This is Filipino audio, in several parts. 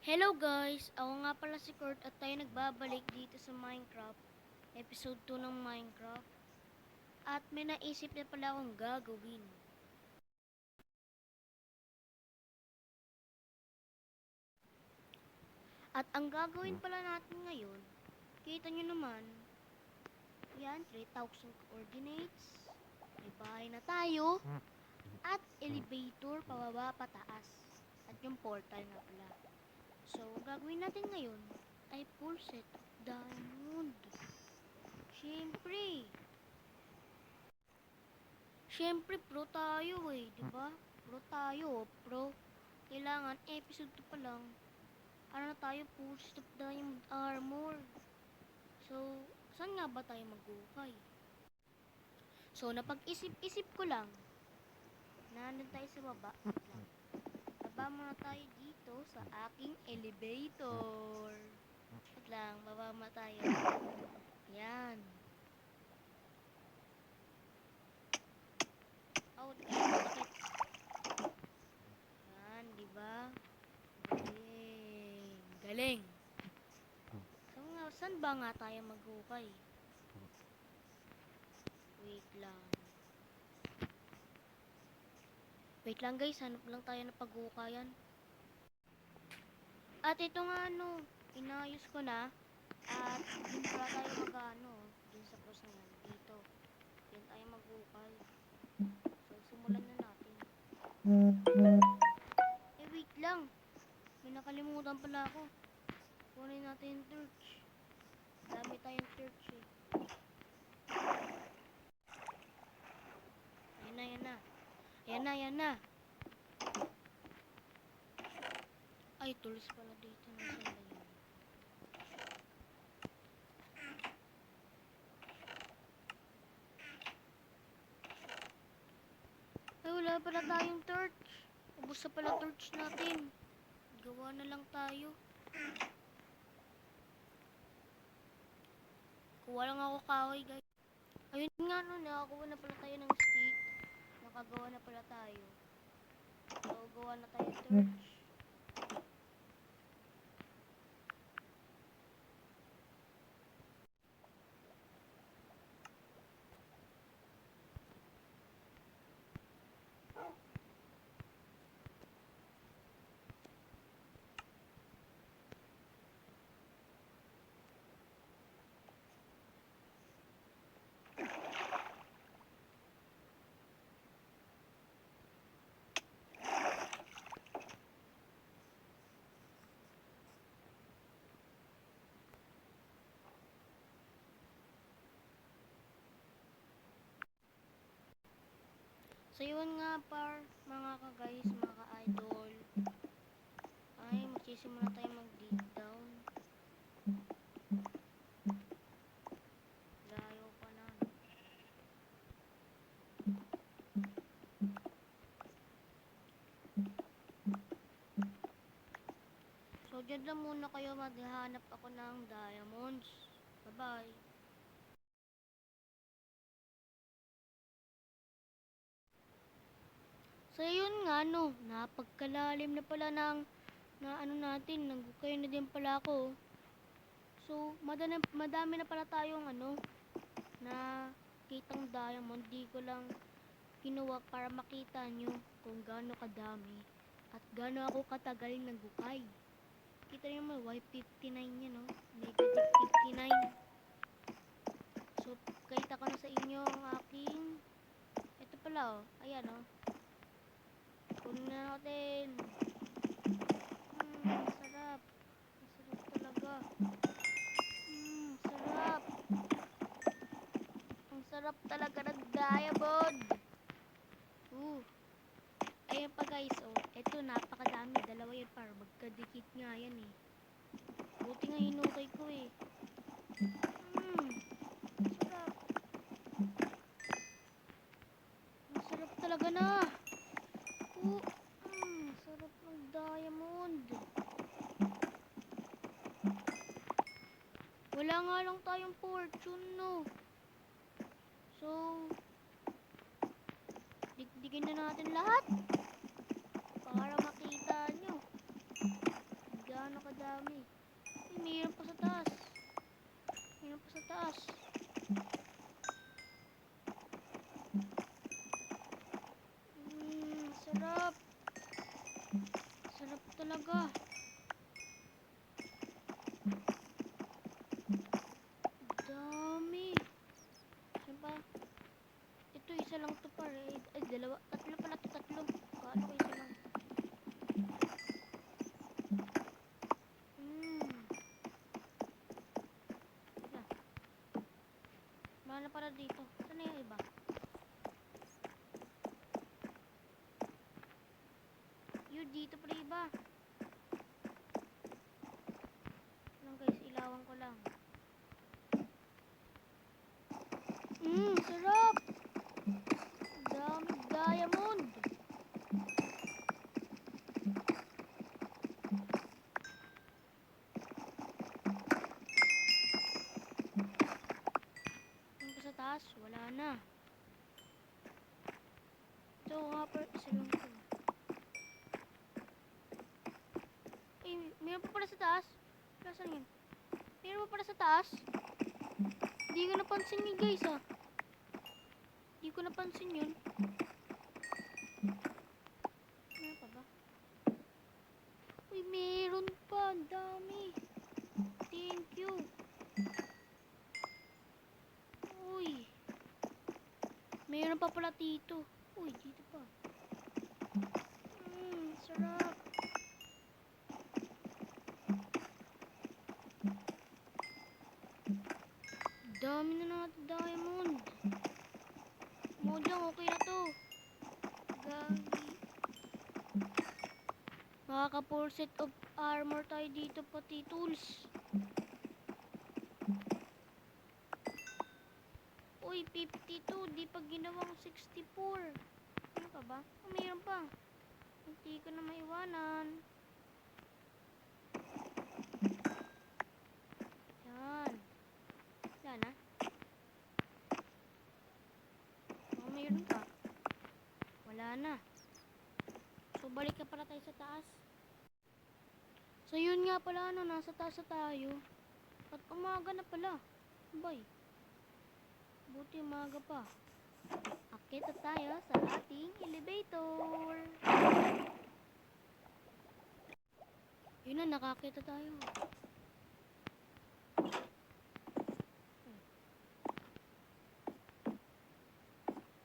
Hello guys! Ako nga pala si Kurt at tayo nagbabalik dito sa Minecraft. Episode 2 ng Minecraft. At may naisip na pala akong gagawin. At ang gagawin pala natin ngayon, kita nyo naman, yan, 3,000 coordinates. May bahay na tayo. At elevator pababa pataas. At yung portal nga pala. So, ang gagawin natin ngayon ay full set of diamond. Siyempre pro tayo di ba? Pro tayo, pro. Kailangan episode 2 pa lang. Ano na tayo, full set of diamond armor. So, saan nga ba tayo mag-ukay? So, napag-isip-isip ko lang. Nandun tayo sa baba. Baba muna tayo dito sa aking elevator. Wait lang, baba muna tayo. Yan. Oh, sakit. Yan, diba? Galing. Galing. So, saan ba nga tayo mag-ukay? Wait lang. Wait lang guys, hanap lang tayo ng pag-ukayan. At ito nga inayos ko na. At dun pala tayo dun sa cross na yan, dito. Dun tayo mag-ukay. So, simulan na natin. Wait lang. May nakalimutan pala ako. Kunin natin yung torch. Dami tayong torch Yan na. Ay, tools pala dito. Nasaan ba yun? Ay, wala pala tayong torch. Ubus na pala torch natin. Gawa na lang tayo. Kuha lang ako kahoy, guys. Ayun nga nakakuha na pala tayo ng stick. Nakagawa na pala tayo. So, gawa na tayo torch. So, yun nga mga ka-guys, mga ka-idol. Ay, magsisimula tayo mag-dig down. Layo pa na. So, dyan lang muna kayo, maghahanap ako ng diamonds. Bye-bye. So, yun nga, napagkalalim na pala natin, nagukay na din pala ako. So, madami na pala tayong na kitang diamond. Di ko lang kinuha para makita nyo kung gaano kadami at gaano ako katagal nagukay. Kita nyo mo, Y59 yan, negative 59. So, kita ko na sa inyo ang aking, ito pala, ayan, kunin na natin. Sarap. Masarap talaga. Sarap. Ang sarap talaga ng diamond. Ayan pa guys, ito napakadami. Dalawa yan para magkadikit nga yan Buti nga hinukay ko Sarap. Ang sarap talaga na. Sarap ng diamond. Wala nga lang tayong fortune, So, digdigin na natin lahat para makita nyo gaano dami. Ay, mayroon pa sa taas. Mayroon pa sa taas. Sarap. Sarap talaga. Dami. Saan pa? Ito, isa lang to par. Ay, dalawa. Tatlo pala to, tatlo. Kala ko isa lang. Teka. Mahal para dito. Saan na yung iba? Yun, dito pa rin iba. Lang guys, ilawan ko lang. Sarap! Dami diamond! Yung pa sa taas, wala na. So, nga pa, isa lang to. Ay, mayroon pa pala sa taas. Saan yun? Mayroon pa pala sa taas. Hindi ko napansin yun guys ah. Hindi ko napansin yun. Meron pa ba? Uy, meron pa. Ang dami. Thank you. Uy. Meron pa pala dito. Uy, dito pa. Sarap. Dami na natin diamond. Mojang, okay na to. Gagi. Makaka 4 set of armor tayo dito, pati tools. Uy, 52. Di pa ginawang 64. Ano ka ba? Oh, mayroon pa. Hindi ko na maiwanan. Yan. Wala na. Oh, mayroon pa. Wala na. So, balik ka para tayo sa taas. So, yun nga pala, ano, nasa taas na tayo. At umaga na pala. Bay. Buti umaga pa. Akit na tayo sa ating elevator. Yun na, nakakita tayo.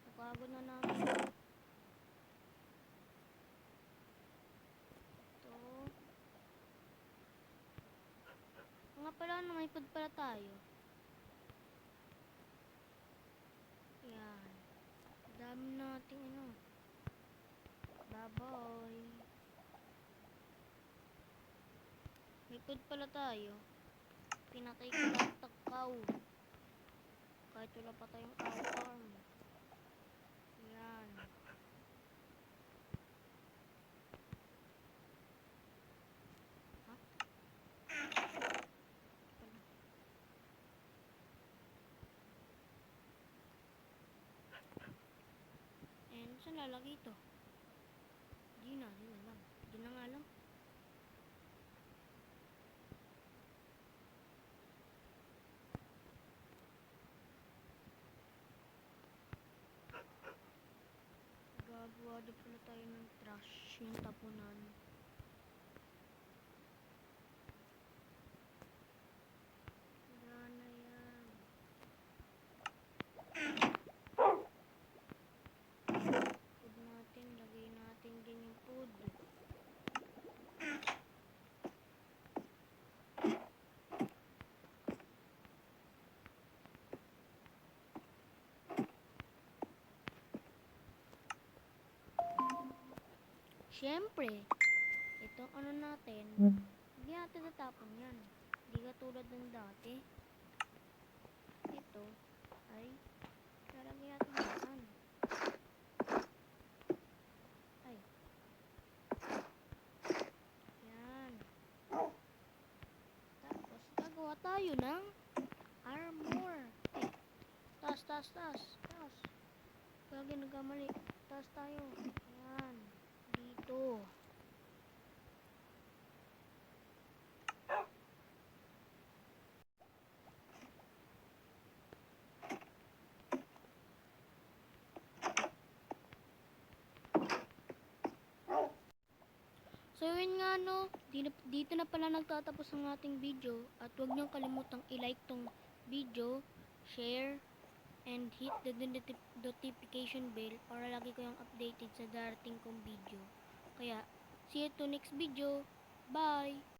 Napagod na namin. Ito. Nga pala, ano, may food pala tayo. Yan. Dami nating ano. Baboy. May food pala tayo. Pinatay ko lahat ng cow. Kahit wala pa tayong cow farm. Yan. Ha? And saan lalagay ito? Di na lang. Di na nga lang. Gagawa din pala tayo ng trash. Yung tapunan. Wala na yan. Food natin. Lagay natin din yung food. Siyempre, itong ano natin, hindi natin natapon yan. Hindi katulad ng dati. Ito ay lalagyan natin yan. Ay. Yan. Tapos, gagawa tayo ng armor. Ay, taas. Gagi, nagkamali. Taas tayo. Yan. Dito. dito na pala nagtatapos ang ating video. At huwag niyong kalimutang i-like tong video, share, and hit the notification bell para lagi kayong updated sa darating kong video. Kaya, see you to next video. Bye!